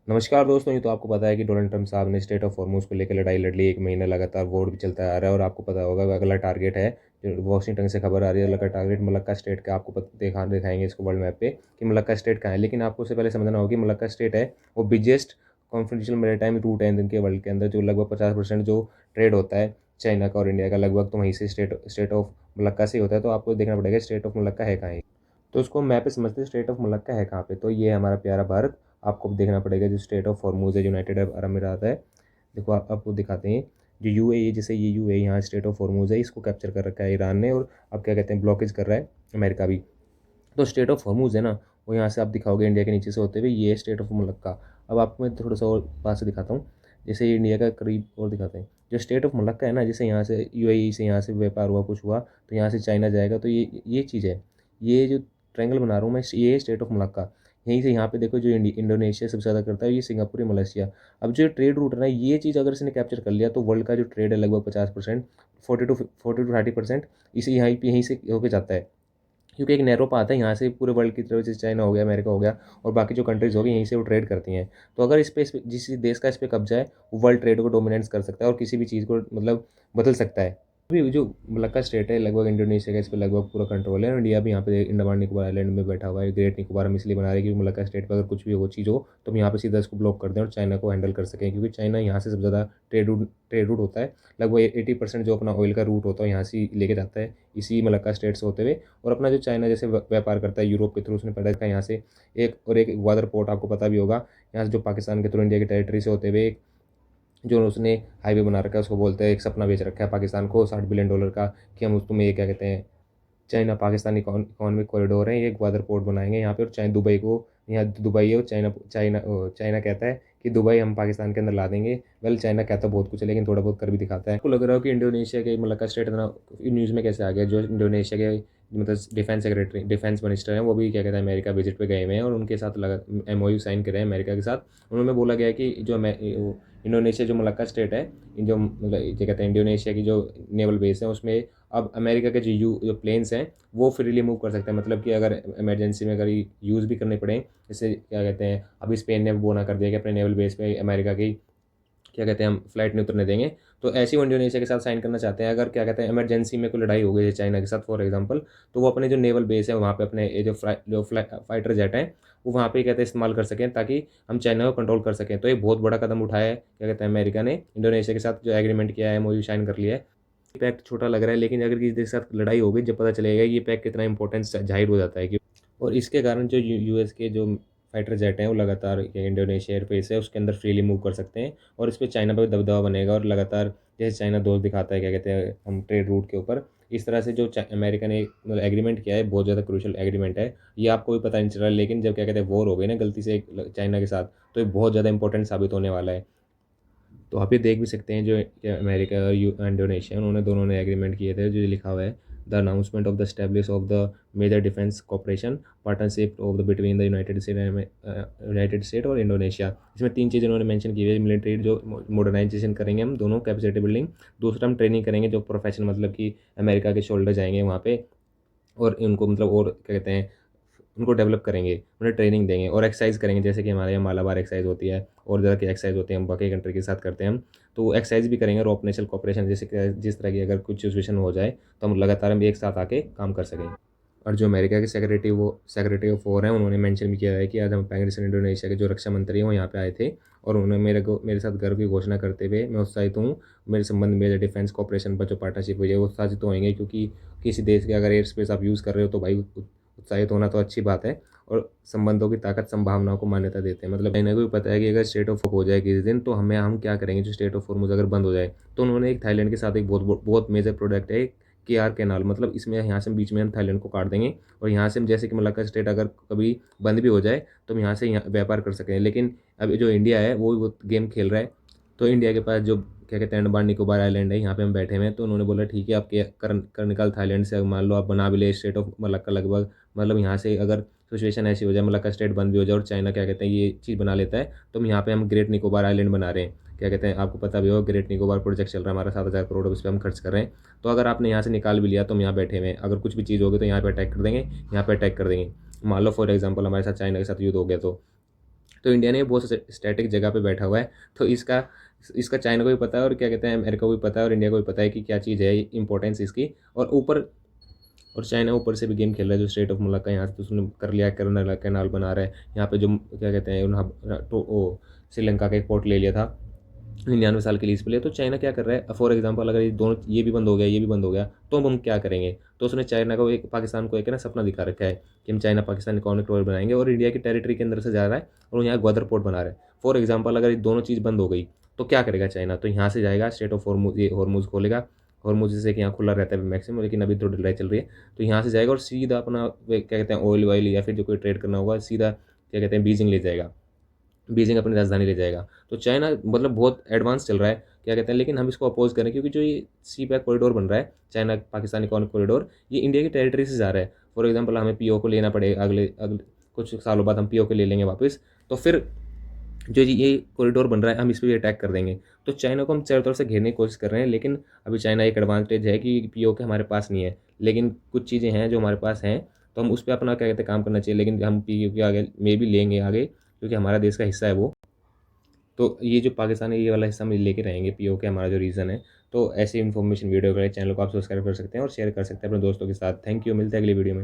नमस्कार दोस्तों, ये तो आपको पता है कि डोनाल्ड ट्रंप साहब ने स्टेट ऑफ हॉर्मूज़ को लेकर लड़ाई लड़ ली। 1 महीना लगातार वॉर भी चलता आ रहा है और आपको पता होगा अगला टारगेट है, जो वाशिंगटन से खबर आ रही है, अगला टारगेट मलक्का स्टेट का आपको दिखाएँगे इसको वर्ल्ड मैप पे कि मलक्का स्टेट कहाँ है। लेकिन आपको उससे पहले समझना होगा कि मलक्का स्टेट है, वो बिगेस्ट कॉन्फिडेंशियल मैरीटाइम रूट है इनके वर्ल्ड के अंदर, जो लगभग 50% जो ट्रेड होता है चाइना का और इंडिया का लगभग, तो वहीं से स्टेट ऑफ मलक्का से ही होता है। तो आपको देखना पड़ेगा स्टेट ऑफ मलक्का है कहाँ है। तो उसको मैप पे समझते हैं स्टेट ऑफ मलक्का है कहाँ पे, तो ये है हमारा प्यारा भारत। आपको देखना पड़ेगा जो स्टेट ऑफ हॉर्मूज़ है, यूनाइटेड अरब अमीरात है। देखो आपको दिखाते हैं जो यूएई, जैसे ये यूएई यहाँ स्टेट ऑफ हॉर्मूज़ है, इसको कैप्चर कर रखा है ईरान ने, और अब क्या कहते हैं ब्लॉकेज कर रहा है अमेरिका भी। तो स्टेट ऑफ हॉर्मूज़ है ना, वो यहाँ से आप दिखाओगे इंडिया के नीचे से होते हुए, ये स्टेट ऑफ मलक्का। अब आपको मैं थोड़ा सा और पास से दिखाता हूँ, जैसे ये इंडिया का करीब और दिखाते हैं। जो स्टेट ऑफ मलक्का है ना, जैसे यहाँ से यूएई से यहाँ से व्यापार हुआ कुछ हुआ तो यहाँ से चाइना जाएगा, तो ये चीज़ है। ये जो ट्रायंगल बना रहा हूँ मैं, ये स्टेट ऑफ मलक्का। यहीं से यहाँ पे देखो जो इंडोनेशिया सबसे ज़्यादा करता है, ये सिंगापुर मलेशिया। अब जो ट्रेड रूट है ना, ये चीज़ अगर इसने कैप्चर कर लिया तो वर्ल्ड का जो ट्रेड है लगभग 50%, 40 to 30% इसे यहीं से होके जाता है। क्योंकि एक नैरो पाथ है यहाँ से पूरे वर्ल्ड की तरफ, जैसे चाइना हो गया, अमेरिका हो गया और बाकी जो कंट्रीज़ हो गई, यहीं से वो ट्रेड करती हैं। तो अगर इस पे जिस देश का इस पे कब्जा है, वो वर्ल्ड ट्रेड को डोमिनेंस कर सकता है और किसी भी चीज़ को मतलब बदल सकता है। अभी जो मलक्का स्टेट है लगभग इंडोनेशिया का इस पे लगभग पूरा कंट्रोल है, और इंडिया भी यहाँ पे अंडमान निकोबार आइलैंड में बैठा हुआ है। ग्रेट निकोबार हम इसलिए बना रहे हैं क्योंकि मलक्का स्टेट पर अगर कुछ भी वो चीज़ हो तो हम यहाँ पे सीधा इसको ब्लॉक कर दें और चाइना को हैंडल कर सकें, क्योंकि चाइना यहाँ से सबसे ज़्यादा ट्रेड रूट होता है। लगभग 80% जो अपना ऑयल का रूट होता है यहाँ से लेके जाता है, इसी मलक्का स्टेट से होते हुए। और अपना जो चाइना जैसे व्यापार करता है यूरोप के थ्रू, उसने पैदा किया यहाँ से एक ग्वादर पोर्ट आपको पता भी होगा, यहाँ से जो पाकिस्तान के थ्रू इंडिया की टेरिटरी से होते हुए जो उसने हाईवे बना रखा है, उसको बोलते हैं एक सपना बेच रखा है पाकिस्तान को $60 बिलियन का, कि हम उस तुम्हें ये क्या कहते हैं चाइना पाकिस्तान इकोनॉमिक कॉरिडोर है, ये ग्वादर पोर्ट बनाएंगे यहाँ पे, और चाहे दुबई को, यहाँ दुबई है और चाइना चाइना चाइना कहता है कि दुबई हम पाकिस्तान के अंदर ला देंगे। वेल चाइना कहता है बहुत कुछ है, लेकिन थोड़ा बहुत कर भी दिखाता है। आपको लग रहा हो कि इंडोनेशिया के मलक्का स्टेट इतना न्यूज़ में कैसे आ गया? जो इंडोनेशिया के मतलब डिफेंस मिनिस्टर हैं, वो भी क्या कहते हैं अमेरिका विजिट पे गए हुए हैं और उनके साथ लगा MOU साइन करे हैं अमेरिका के साथ। उन्होंने बोला गया है कि जो इंडोनेशिया जो मलक्का स्टेट है, जो मतलब क्या कहते हैं इंडोनेशिया की जो नेवल बेस है, उसमें अब अमेरिका के जो प्लेन्स हैं वो फ्रीली मूव कर सकते हैं। मतलब कि अगर इमरजेंसी में अगर यूज़ भी करने पड़े, जैसे क्या कहते हैं अभी स्पेन ने वो ना कर दिया कि अपने नेवल बेस पे अमेरिका की क्या कहते हैं हम फ्लाइट नहीं उतरने देंगे, तो ऐसे ही वो इंडोनेशिया के साथ साइन करना चाहते हैं। अगर क्या कहते हैं इमरजेंसी में कोई लड़ाई हो गई है चाइना के साथ फॉर एग्जांपल, तो वो अपने जो नेवल बेस है वहाँ पे अपने ये जो फाइटर जेट हैं वो वहाँ पे कहते हैं इस्तेमाल कर सकें, ताकि हम चाइना को कंट्रोल कर सकें। तो ये बहुत बड़ा कदम उठाया है क्या कहते हैं अमेरिका ने इंडोनेशिया के साथ, जो एग्रीमेंट किया है, MOU साइन कर लिया है। पैक्ट छोटा लग रहा है, लेकिन अगर किसी देश के साथ लड़ाई हो गई, जब पता चलेगा ये पैक्ट कितना इंपॉर्टेंस जाहिर हो जाता है कि, और इसके कारण जो US के जो फाइटर जेट हैं वो लगातार इंडोनेशिया एयरफेस है उसके अंदर फ्रीली मूव कर सकते हैं, और इस पर चाइना पर दबदबा बनेगा। और लगातार जैसे चाइना दोस्त दिखाता है क्या कहते हैं हम ट्रेड रूट के ऊपर, इस तरह से जो अमेरिका ने मतलब एग्रीमेंट किया है, बहुत ज़्यादा क्रूशल एग्रीमेंट है। ये आपको भी पता नहीं चल रहा, लेकिन जब क्या कहते हैं वॉर हो गई ना गलती से चाइना के साथ, तो ये बहुत ज़्यादा इंपॉर्टेंट साबित होने वाला है। तो आप ये देख भी सकते हैं जो अमेरिका और इंडोनेशिया, उन्होंने दोनों ने एग्रीमेंट किए थे, जो लिखा हुआ है the announcement of the establish of the major defence cooperation partnership of the between the United State और इंडोनेशिया। इसमें 3 चीज़ें उन्होंने मेंशन की हुई है। मिलिट्री जो मॉडर्नाइजेशन करेंगे हम दोनों, कैपेसिटी बिल्डिंग। दूसरा हम ट्रेनिंग करेंगे, जो प्रोफेशन मतलब कि अमेरिका के शोल्डर जाएंगे वहाँ पे और उनको मतलब और क्या कहते हैं उनको डेवलप करेंगे, उन्हें ट्रेनिंग देंगे और एक्सरसाइज करेंगे, जैसे कि हमारे यहाँ मालाबार एक्सरसाइज होती है और ज़्यादा की एक्सरसाइज होती है, हम बाकी कंट्री के साथ करते हैं हम। तो वो एक्सरसाइज भी करेंगे और ऑपरेशनल कॉपरेशन, जैसे कि जिस तरह की अगर कुछ सिचुएशन हो जाए तो हम लगातार हम एक साथ आके काम कर सकें। और जो अमेरिका के सेक्रेटरी ऑफ वॉर हैं, उन्होंने मेंशन भी किया है कि आज हम पैंगरिसन इंडोनेशिया के जो रक्षा मंत्री हैं वो यहाँ पे आए थे, और उन्होंने मेरे साथ गर्व की घोषणा करते हुए मैं उत्साहित हूँ मेरे संबंध में डिफेंस कॉपरेशन पर जो पार्टनरशिप हुई है वो उत्साहित होंगे, क्योंकि किसी देश के अगर एयर स्पेस आप यूज़ कर रहे हो तो भाई उत्साहित होना तो अच्छी बात है, और संबंधों की ताकत संभावनाओं को मान्यता देते हैं। मतलब इन्हें को भी पता है कि अगर स्टेट ऑफ हो जाए किसी दिन, तो हम क्या करेंगे जो स्टेट ऑफ हॉर्मज़ अगर बंद हो जाए। तो उन्होंने एक थाईलैंड के साथ एक बहुत बहुत मेजर प्रोडक्ट है KR कैनाल, मतलब इसमें यहाँ से हम बीच में हम थाईलैंड को काट देंगे, और यहाँ से हम जैसे कि मलक्का स्टेट अगर कभी बंद भी हो जाए तो हम यहाँ से यहाँ व्यापार कर सकें। लेकिन अब जो इंडिया है वो गेम खेल रहा है, तो इंडिया के पास जो क्या कहते हैं अंडमान निकोबार आइलैंड है, यहाँ पे हम बैठे हुए हैं। तो उन्होंने बोला ठीक है, आप कर निकाल थाईलैंड से, मान लो आप बना भी ले स्टेट ऑफ मलक्का लगभग, मतलब यहाँ से अगर सिचुएशन ऐसी हो जाए मलक्का स्टेट बंद भी हो जाए और चाइना क्या कहते हैं ये चीज़ बना लेता है, तो हम यहाँ पे हम ग्रेट निकोबार आइलैंड बना रहे हैं। क्या कहते हैं आपको पता भी होगा ग्रेट निकोबार प्रोजेक्ट चल रहा है हमारा, 7,000 करोड़ उस पर हम खर्च कर रहे हैं। तो अगर आपने यहाँ से निकाल भी लिया तो हम यहाँ बैठे हुए हैं, अगर कुछ भी चीज़ होगी तो यहाँ पे अटैक कर देंगे, यहाँ पे अटैक कर देंगे। मान लो फॉर एग्जाम्पल हमारे साथ चाइना के साथ युद्ध हो गया, तो तो इंडिया ने बहुत स्टैटिक जगह पे बैठा हुआ है। तो इसका इसका चाइना को भी पता है और क्या कहते हैं अमेरिका को भी पता है और इंडिया को भी पता है कि क्या चीज़ है इंपॉर्टेंस इसकी। और चाइना ऊपर से भी गेम खेल रहा है, जो स्टेट ऑफ मलक्का यहाँ से तो उसने कर लिया, कैनाल बना रहा है यहाँ पे, जो क्या कहते हैं तो वो श्रीलंका का एक पोर्ट ले लिया था 99 साल के लीज पे लिया। तो चाइना क्या कर रहा है, फॉर एग्जांपल अगर ये दोनों, ये भी बंद हो गया, ये भी बंद हो गया, तो हम क्या करेंगे। तो उसने चाइना को एक, पाकिस्तान को एक ना सपना दिखा रखा है कि हम चाइना पाकिस्तान इकोनॉमिक कॉरिडोर बनाएंगे और इंडिया की टेरिटरी के अंदर से जा रहा है और यहाँ ग्वादर पोर्ट बना रहा है। फॉर एग्जाम्पल अगर ये दोनों चीज़ बंद हो गई तो क्या करेगा चाइना, तो यहाँ से जाएगा स्टेट ऑफ हॉर्मुज खोलेगा। हॉर्मुज जैसे कि यहाँ खुला रहता है मैक्सिमम, लेकिन अभी तो लड़ाई चल रही है, तो यहाँ से जाएगा और सीधा अपना क्या कहते हैं ऑयल वाइल या फिर जो कोई ट्रेड करना होगा सीधा क्या कहते हैं बीजिंग ले जाएगा, बीजिंग अपनी राजधानी ले जाएगा। तो चाइना मतलब बहुत एडवांस चल रहा है क्या कहते हैं, लेकिन हम इसको अपोज करें क्योंकि जो ये सी पैक कॉरिडोर बन रहा है चाइना पाकिस्तान इकोनॉमिक कॉरिडोर, ये इंडिया की टेरिटरी से जा रहा है। फॉर एग्जांपल हमें पीओ को लेना पड़ेगा, अगले अगले कुछ सालों बाद हम पीओ को ले लेंगे वापस, तो फिर जो ये कॉरिडोर बन रहा है हम इस पर भी अटैक कर देंगे। तो चाइना को हम चारों तरफ से घेरने की कोशिश कर रहे हैं, लेकिन अभी चाइना एक एडवांटेज है कि पीओ के हमारे पास नहीं है, लेकिन कुछ चीज़ें हैं जो हमारे पास हैं, तो हम उस पर अपना क्या कहते हैं काम करना चाहिए। लेकिन हम पीओ के आगे मे भी लेंगे आगे, क्योंकि हमारा देश का हिस्सा है वो। तो ये जो पाकिस्तान है ये वाला हिस्सा हम लेके रहेंगे पीओ के, हमारा जो रीज़न है। तो ऐसी इन्फॉर्मेशन वीडियो के लिए चैनल को आप सब्सक्राइब कर सकते हैं और शेयर कर सकते हैं अपने दोस्तों के साथ। थैंक यू, मिलते हैं अगली वीडियो में।